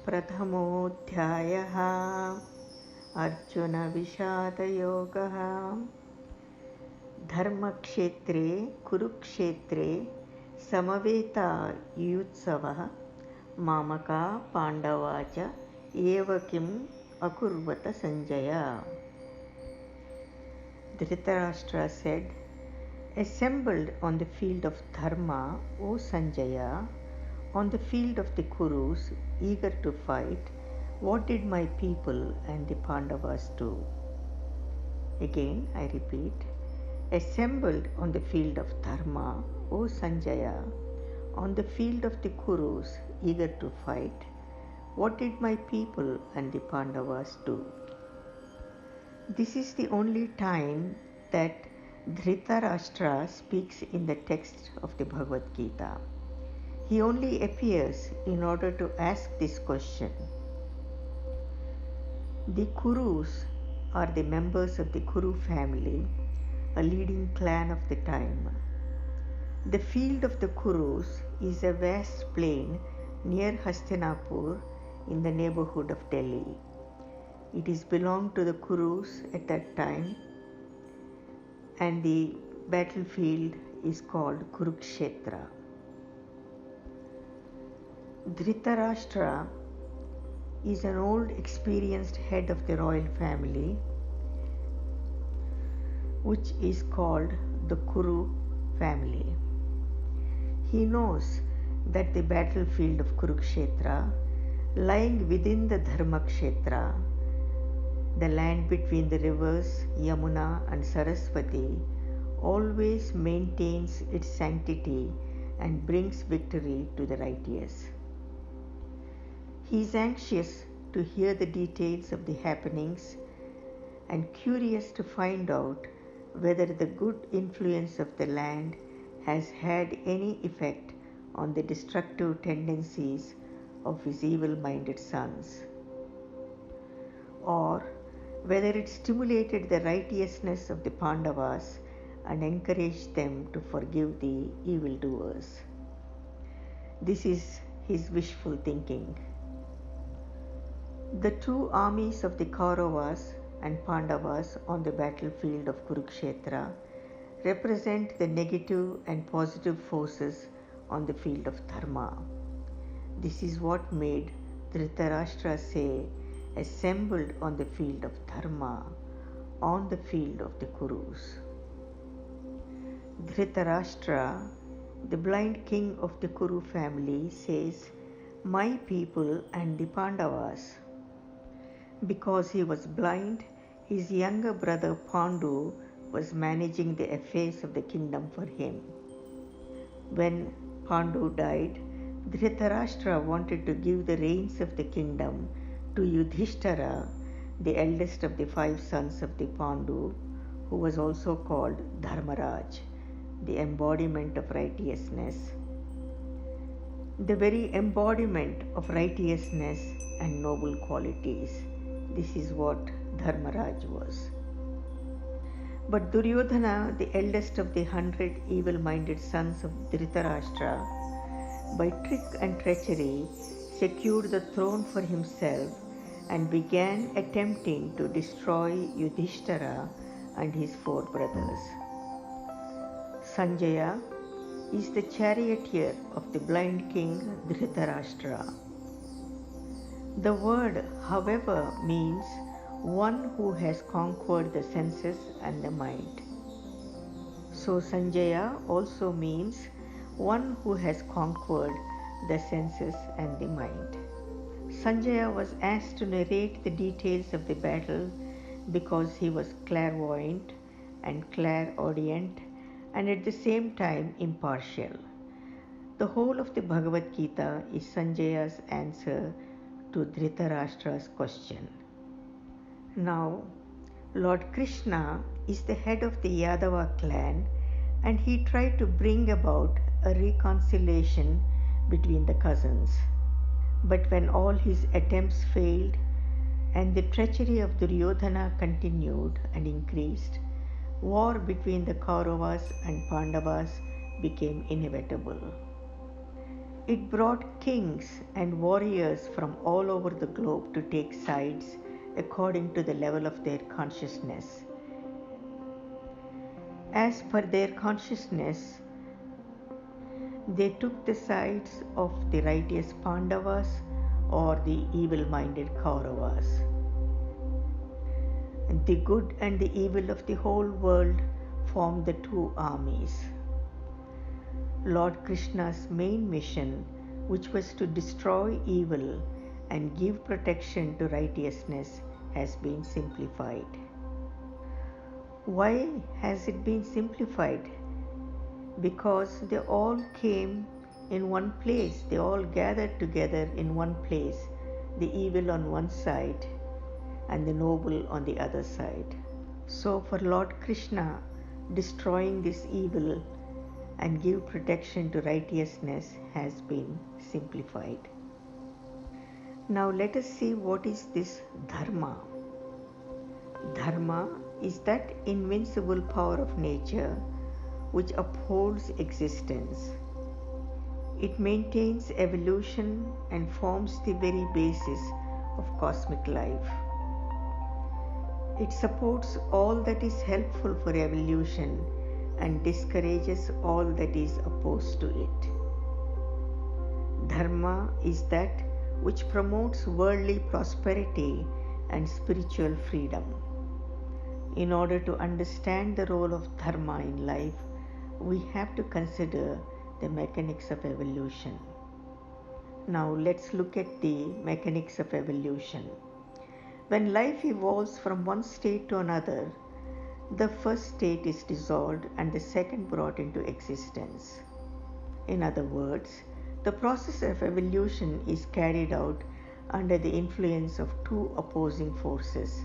प्रथमोऽध्यायः अर्जुनविषादयोगः। धर्मक्षेत्रे कुरुक्षेत्रे समवेतायुत्सवः मामका पाण्डवा च एव किम् अकुर्वत Sanjay. Dhritarashtra said, "Assembled on the field of Dharma, O Sanjaya, on the field of the Kurus, eager to fight, what did my people and the Pandavas do?" Again, I repeat, assembled on the field of Dharma, O Sanjaya, on the field of the Kurus, eager to fight, what did my people and the Pandavas do? This is the only time that Dhritarashtra speaks in the text of the Bhagavad Gita. He only appears in order to ask this question. The Kurus are the members of the Kuru family, a leading clan of the time. The field of the Kurus is a vast plain near Hastinapur in the neighborhood of Delhi. It is belonged to the Kurus at that time, and the battlefield is called Kurukshetra. Dhritarashtra is an old experienced head of the royal family, which is called the Kuru family. He knows that the battlefield of Kurukshetra, lying within the Dharmakshetra, the land between the rivers Yamuna and Saraswati, always maintains its sanctity and brings victory to the righteous. He is anxious to hear the details of the happenings and curious to find out whether the good influence of the land has had any effect on the destructive tendencies of his evil-minded sons, or whether it stimulated the righteousness of the Pandavas and encouraged them to forgive the evildoers. This is his wishful thinking. The two armies of the Kauravas and Pandavas on the battlefield of Kurukshetra represent the negative and positive forces on the field of Dharma. This is what made Dhritarashtra say, assembled on the field of Dharma, on the field of the Kurus. Dhritarashtra, the blind king of the Kuru family, says, "My people and the Pandavas." Because he was blind, his younger brother Pandu was managing the affairs of the kingdom for him. When Pandu died, Dhritarashtra wanted to give the reins of the kingdom to Yudhishthira, the eldest of the 5 sons of the Pandu, who was also called Dharmaraj, the embodiment of righteousness. The very embodiment of righteousness and noble qualities. This is what Dharmaraj was. But Duryodhana, the eldest of the 100 evil-minded sons of Dhritarashtra, by trick and treachery secured the throne for himself and began attempting to destroy Yudhishthira and his 4 brothers. Sanjaya is the charioteer of the blind king Dhritarashtra. The word, however, means one who has conquered the senses and the mind. So Sanjaya also means one who has conquered the senses and the mind. Sanjaya was asked to narrate the details of the battle because he was clairvoyant and clairaudient and at the same time impartial. The whole of the Bhagavad Gita is Sanjaya's answer to Dhritarashtra's question. Now, Lord Krishna is the head of the Yadava clan, and he tried to bring about a reconciliation between the cousins. But when all his attempts failed and the treachery of Duryodhana continued and increased, war between the Kauravas and Pandavas became inevitable. It brought kings and warriors from all over the globe to take sides according to the level of their consciousness. As per their consciousness, they took the sides of the righteous Pandavas or the evil-minded Kauravas. The good and the evil of the whole world formed the two armies. Lord Krishna's main mission, which was to destroy evil and give protection to righteousness, has been simplified. Why has it been simplified? Because they all came in one place, they all gathered together in one place, the evil on one side and the noble on the other side. So for Lord Krishna, destroying this evil and give protection to righteousness has been simplified. Now let us see what is this dharma. Dharma is that invincible power of nature which upholds existence. It maintains evolution and forms the very basis of cosmic life. It supports all that is helpful for evolution and discourages all that is opposed to it. Dharma is that which promotes worldly prosperity and spiritual freedom. In order to understand the role of dharma in life, we have to consider the mechanics of evolution. Now let's look at the mechanics of evolution. When life evolves from one state to another, the first state is dissolved and the second brought into existence. In other words, the process of evolution is carried out under the influence of two opposing forces,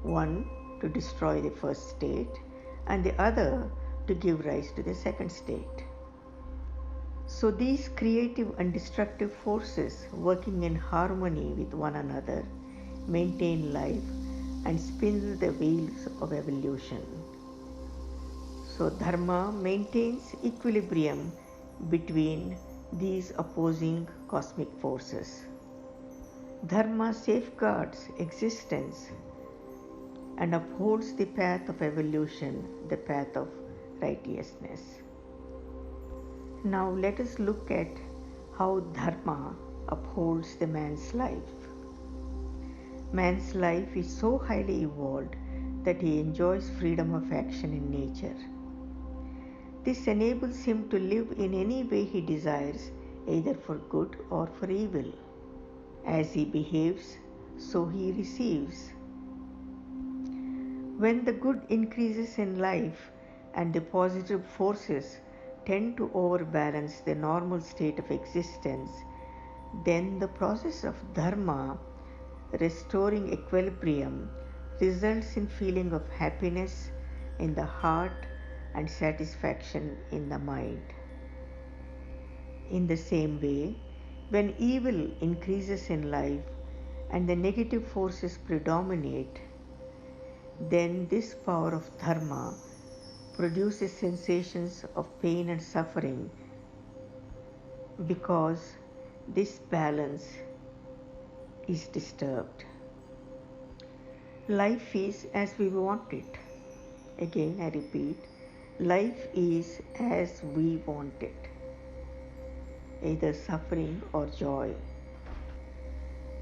one to destroy the first state and the other to give rise to the second state. So these creative and destructive forces, working in harmony with one another, maintain life and spin the wheels of evolution. So dharma maintains equilibrium between these opposing cosmic forces. Dharma safeguards existence and upholds the path of evolution, the path of righteousness. Now let us look at how dharma upholds the man's life. Man's life is so highly evolved that he enjoys freedom of action in nature. This enables him to live in any way he desires, either for good or for evil. As he behaves, so he receives. When the good increases in life and the positive forces tend to overbalance the normal state of existence, then the process of dharma, restoring equilibrium, results in feeling of happiness in the heart and satisfaction in the mind. In the same way, when evil increases in life and the negative forces predominate, then this power of dharma produces sensations of pain and suffering, because this balance is disturbed. Life is as we want it. Again, I repeat, life is as we want it, either suffering or joy.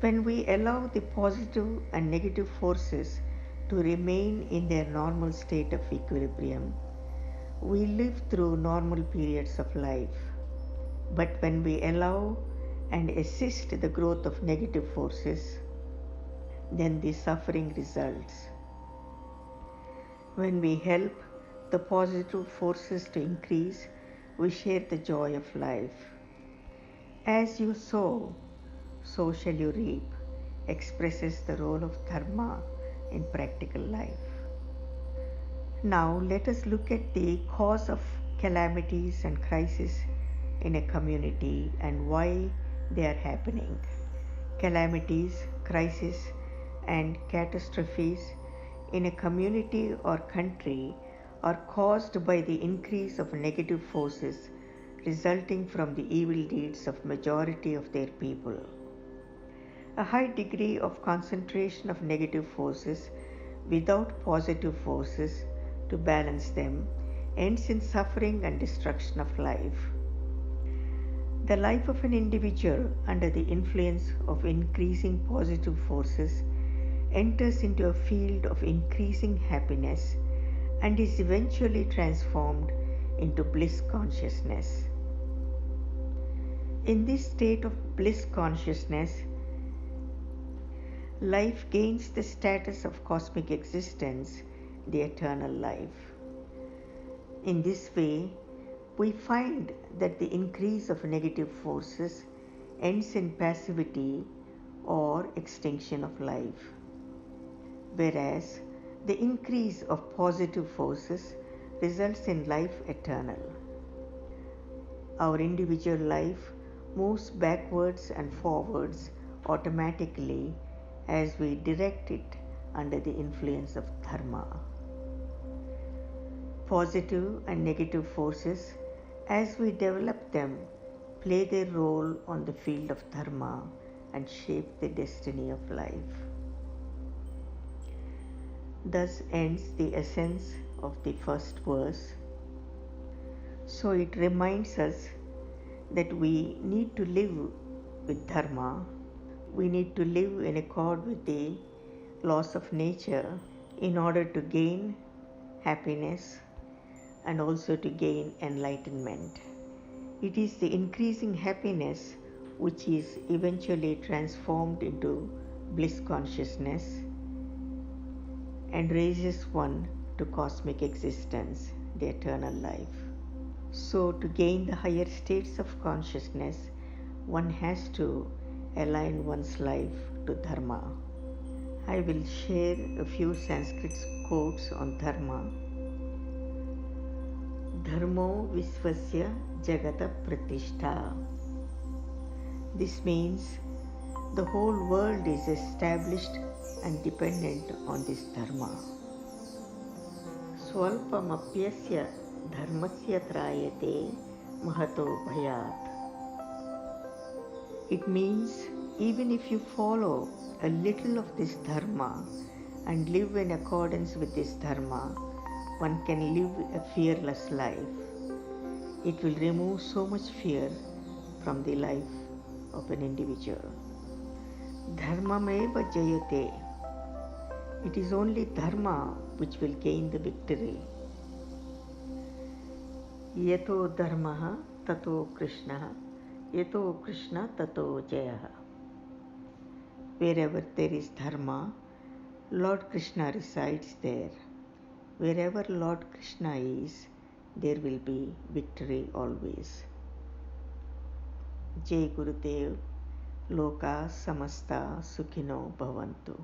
When we allow the positive and negative forces to remain in their normal state of equilibrium, we live through normal periods of life. But when we allow and assist the growth of negative forces, then the suffering results. When we help the positive forces to increase, we share the joy of life. As you sow, so shall you reap, expresses the role of dharma in practical life. Now let us look at the cause of calamities and crises in a community and why they are happening. Calamities, crises, and catastrophes in a community or country are caused by the increase of negative forces resulting from the evil deeds of majority of their people. A high degree of concentration of negative forces without positive forces to balance them ends in suffering and destruction of life. The life of an individual under the influence of increasing positive forces enters into a field of increasing happiness and is eventually transformed into bliss consciousness. In this state of bliss consciousness, life gains the status of cosmic existence, the eternal life. In this way, we find that the increase of negative forces ends in passivity or extinction of life, whereas the increase of positive forces results in life eternal. Our individual life moves backwards and forwards automatically as we direct it under the influence of dharma. Positive and negative forces, as we develop them, play their role on the field of dharma and shape the destiny of life. Thus ends the essence of the first verse. So it reminds us that we need to live with dharma. We need to live in accord with the laws of nature in order to gain happiness and also to gain enlightenment. It is the increasing happiness which is eventually transformed into bliss consciousness and raises one to cosmic existence, the eternal life. So, to gain the higher states of consciousness, one has to align one's life to dharma. I will share a few Sanskrit quotes on dharma. Dharmo Visvasya Jagata Pratishtha. This means the whole world is established and dependent on this dharma. Swalpamapyasya dharmasya trayate mahato bhayat. It means even if you follow a little of this dharma and live in accordance with this dharma, one can live a fearless life. It will remove so much fear from the life of an individual. Dharmameva jayate. It is only dharma which will gain the victory. Yato dharmaha tato krishnaha, yato krishna tato jayaha. Wherever there is dharma, Lord Krishna resides there. Wherever Lord Krishna is, there will be victory always. Jai Gurudev, Loka Samasta Sukhino Bhavantu.